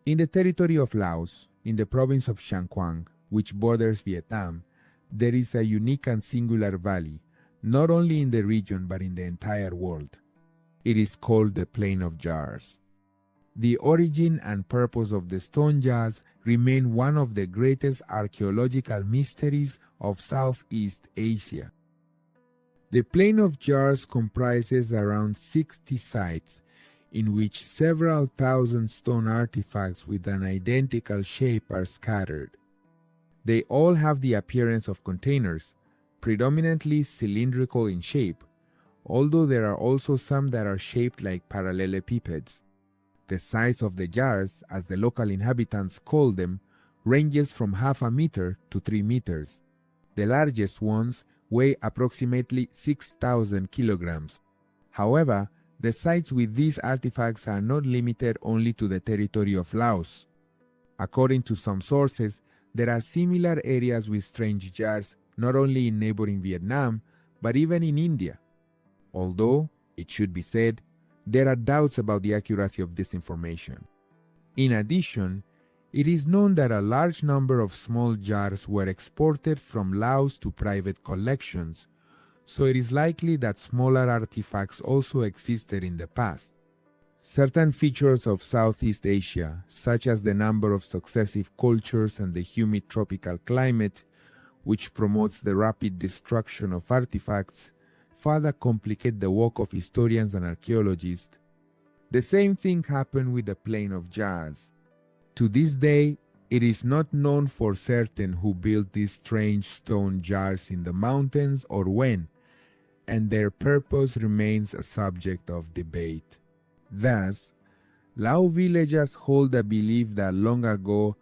In the territory of Laos, in the province of Xiangkhoang, which borders Vietnam, there is a unique and singular valley, not only in the region but in the entire world. It is called the Plain of Jars. The origin and purpose of the stone jars remain one of the greatest archaeological mysteries of Southeast Asia. The Plain of Jars comprises around 60 sites in which several thousand stone artifacts with an identical shape are scattered. They all have the appearance of containers, predominantly cylindrical in shape, although there are also some that are shaped like parallelepipeds. The size of the jars, as the local inhabitants call them, ranges from half a meter to 3 meters. The largest ones weigh approximately 6,000 kilograms. However, the sites with these artifacts are not limited only to the territory of Laos. According to some sources, there are similar areas with strange jars not only in neighboring Vietnam, but even in India. Although, it should be said, there are doubts about the accuracy of this information. In addition, it is known that a large number of small jars were exported from Laos to private collections, so it is likely that smaller artifacts also existed in the past. Certain features of Southeast Asia, such as the number of successive cultures and the humid tropical climate, which promotes the rapid destruction of artifacts, further complicate the work of historians and archaeologists. The same thing happened with the Plain of Jars. To this day, it is not known for certain who built these strange stone jars in the mountains or when, and their purpose remains a subject of debate. Thus, Lao villagers hold a belief that long ago,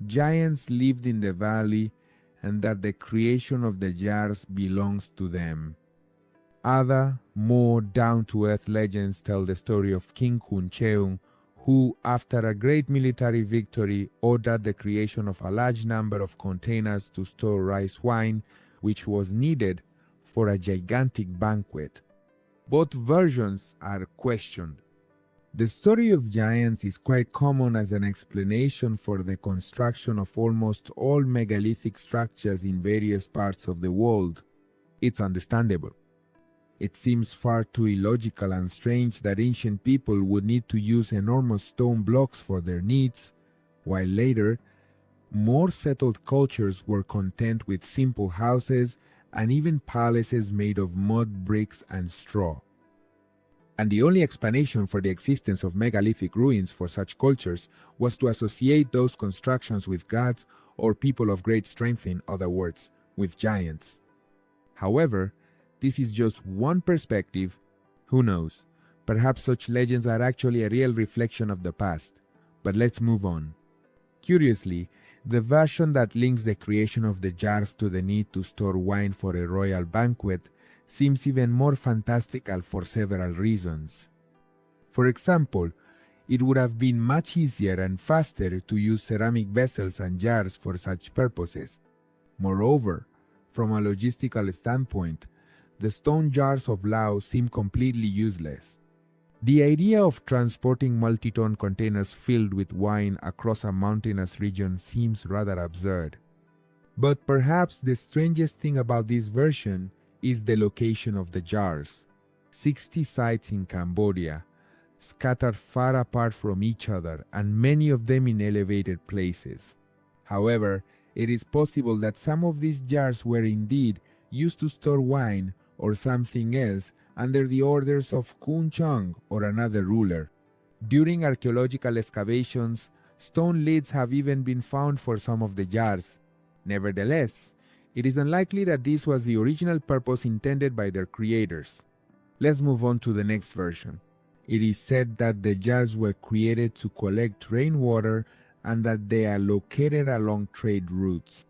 giants lived in the valley and that the creation of the jars belongs to them. Other, more down-to-earth legends tell the story of King Khun Cheung, who, after a great military victory, ordered the creation of a large number of containers to store rice wine, which was needed for a gigantic banquet. Both versions are questioned. The story of giants is quite common as an explanation for the construction of almost all megalithic structures in various parts of the world. It's understandable. It seems far too illogical and strange that ancient people would need to use enormous stone blocks for their needs, while later, more settled cultures were content with simple houses and even palaces made of mud bricks and straw. And the only explanation for the existence of megalithic ruins for such cultures was to associate those constructions with gods or people of great strength, in other words, with giants. However, this is just one perspective. Who knows? Perhaps such legends are actually a real reflection of the past. But let's move on. Curiously, the version that links the creation of the jars to the need to store wine for a royal banquet seems even more fantastical for several reasons. For example, it would have been much easier and faster to use ceramic vessels and jars for such purposes. Moreover, from a logistical standpoint, the stone jars of Laos seem completely useless. The idea of transporting multi-ton containers filled with wine across a mountainous region seems rather absurd. But perhaps the strangest thing about this version is the location of the jars. 60 sites in Cambodia, scattered far apart from each other and many of them in elevated places. However, it is possible that some of these jars were indeed used to store wine or something else under the orders of Khun Cheung or another ruler. During archaeological excavations, stone lids have even been found for some of the jars. Nevertheless, it is unlikely that this was the original purpose intended by their creators. Let's move on to the next version. It is said that the jars were created to collect rainwater and that they are located along trade routes.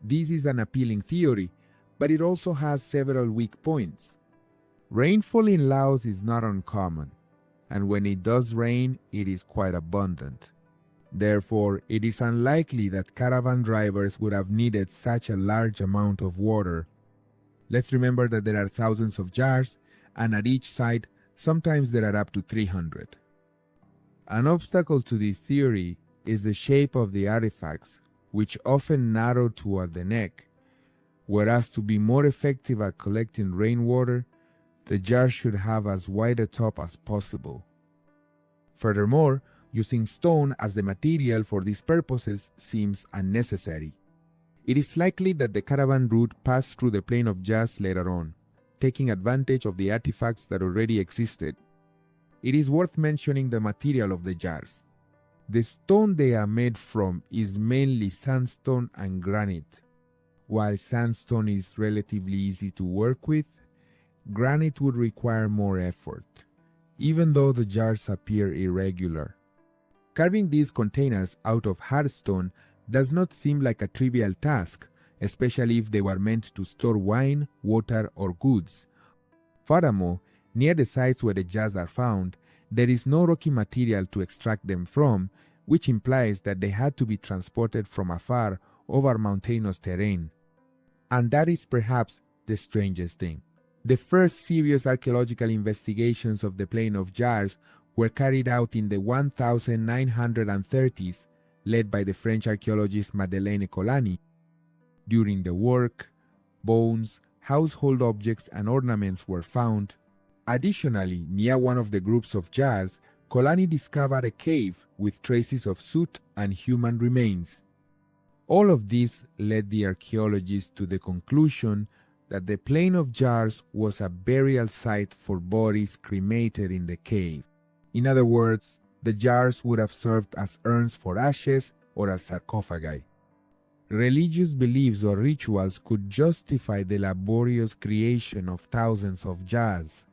This is an appealing theory, but it also has several weak points. Rainfall in Laos is not uncommon, and when it does rain, it is quite abundant. Therefore, it is unlikely that caravan drivers would have needed such a large amount of water. Let's remember that there are thousands of jars, and at each site, sometimes there are up to 300. An obstacle to this theory is the shape of the artifacts, which often narrow toward the neck, whereas to be more effective at collecting rainwater, the jar should have as wide a top as possible. Furthermore, using stone as the material for these purposes seems unnecessary. It is likely that the caravan route passed through the plain of jars later on, taking advantage of the artifacts that already existed. It is worth mentioning the material of the jars. The stone they are made from is mainly sandstone and granite. While sandstone is relatively easy to work with, granite would require more effort, even though the jars appear irregular. Carving these containers out of hard stone does not seem like a trivial task, especially if they were meant to store wine, water, or goods. Furthermore, near the sites where the jars are found, there is no rocky material to extract them from, which implies that they had to be transported from afar over mountainous terrain. And that is perhaps the strangest thing. The first serious archaeological investigations of the Plain of Jars were carried out in the 1930s, led by the French archaeologist Madeleine Colani. During the work, bones, household objects, and ornaments were found. Additionally, near one of the groups of jars, Colani discovered a cave with traces of soot and human remains. All of this led the archaeologists to the conclusion that the Plain of Jars was a burial site for bodies cremated in the cave. In other words, the jars would have served as urns for ashes or as sarcophagi. Religious beliefs or rituals could justify the laborious creation of thousands of jars.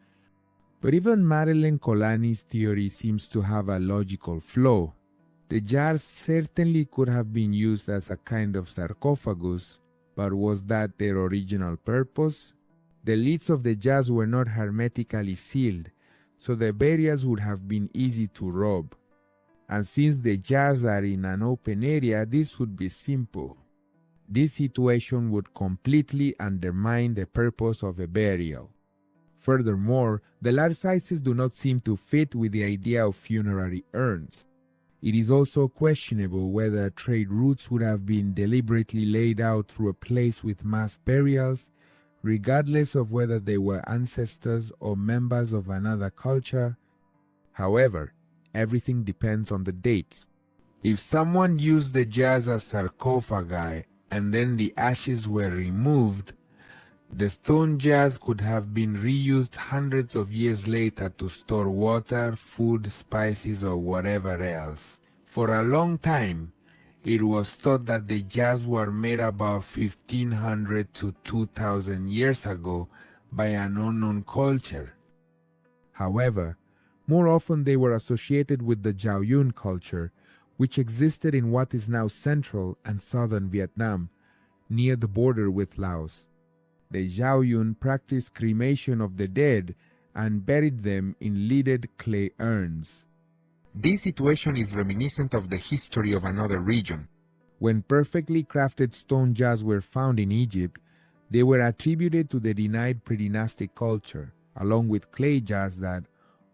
But even Madeleine Colani's theory seems to have a logical flaw. The jars certainly could have been used as a kind of sarcophagus, but was that their original purpose? The lids of the jars were not hermetically sealed, so the burials would have been easy to rob. And since the jars are in an open area, this would be simple. This situation would completely undermine the purpose of a burial. Furthermore, the large sizes do not seem to fit with the idea of funerary urns. It is also questionable whether trade routes would have been deliberately laid out through a place with mass burials, regardless of whether they were ancestors or members of another culture. However, everything depends on the dates. If someone used the jars as sarcophagi and then the ashes were removed, the stone jars could have been reused hundreds of years later to store water, food, spices, or whatever else. For a long time, it was thought that the jars were made about 1500 to 2000 years ago by an unknown culture. However, more often they were associated with the Jiaoyun culture, which existed in what is now central and southern Vietnam, near the border with Laos. The Jiaoyun practiced cremation of the dead and buried them in lidded clay urns. This situation is reminiscent of the history of another region. When perfectly crafted stone jars were found in Egypt, they were attributed to the denied predynastic culture, along with clay jars that,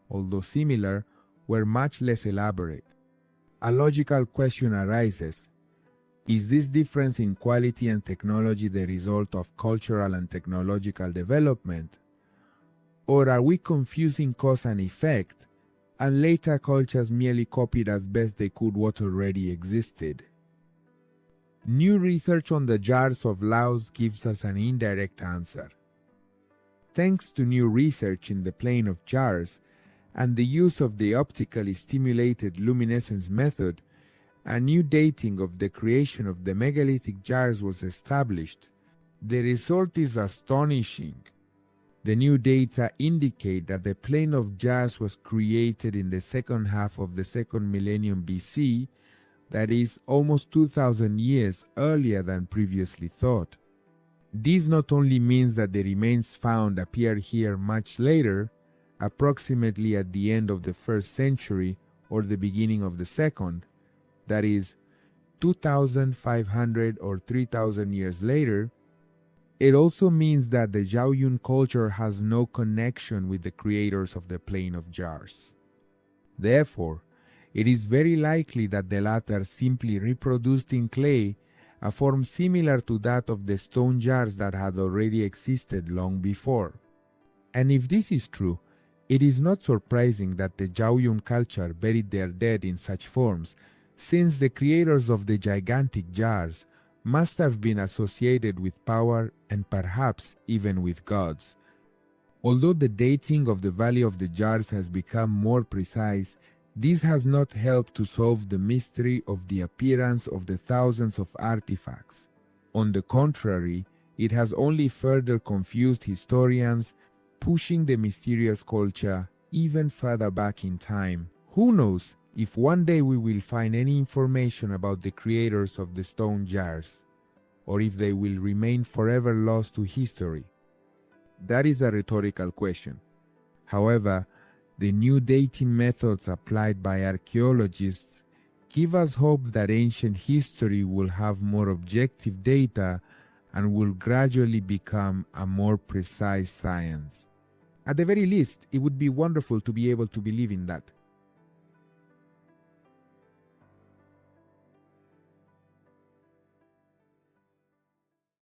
although similar, were much less elaborate. A logical question arises. Is this difference in quality and technology the result of cultural and technological development? Or are we confusing cause and effect, and later cultures merely copied as best they could what already existed? New research on the jars of Laos gives us an indirect answer. Thanks to new research in the Plain of Jars and the use of the optically stimulated luminescence method, a new dating of the creation of the megalithic jars was established. The result is astonishing. The new data indicate that the Plain of Jars was created in the second half of the second millennium BC, that is, almost 2000 years earlier than previously thought. This not only means that the remains found appear here much later, approximately at the end of the first century or the beginning of the second, that is, 2,500 or 3,000 years later, it also means that the Jiaoyun culture has no connection with the creators of the Plain of Jars. Therefore, It is very likely that the latter simply reproduced in clay a form similar to that of the stone jars that had already existed long before. And if this is true, it is not surprising that the Yaoyun culture buried their dead in such forms, since the creators of the gigantic jars must have been associated with power and perhaps even with gods. Although the dating of the Valley of the Jars has become more precise, this has not helped to solve the mystery of the appearance of the thousands of artifacts. On the contrary, it has only further confused historians, pushing the mysterious culture even further back in time. Who knows if one day we will find any information about the creators of the stone jars, or if they will remain forever lost to history. That is a rhetorical question. However, the new dating methods applied by archaeologists give us hope that ancient history will have more objective data and will gradually become a more precise science. At the very least, it would be wonderful to be able to believe in that.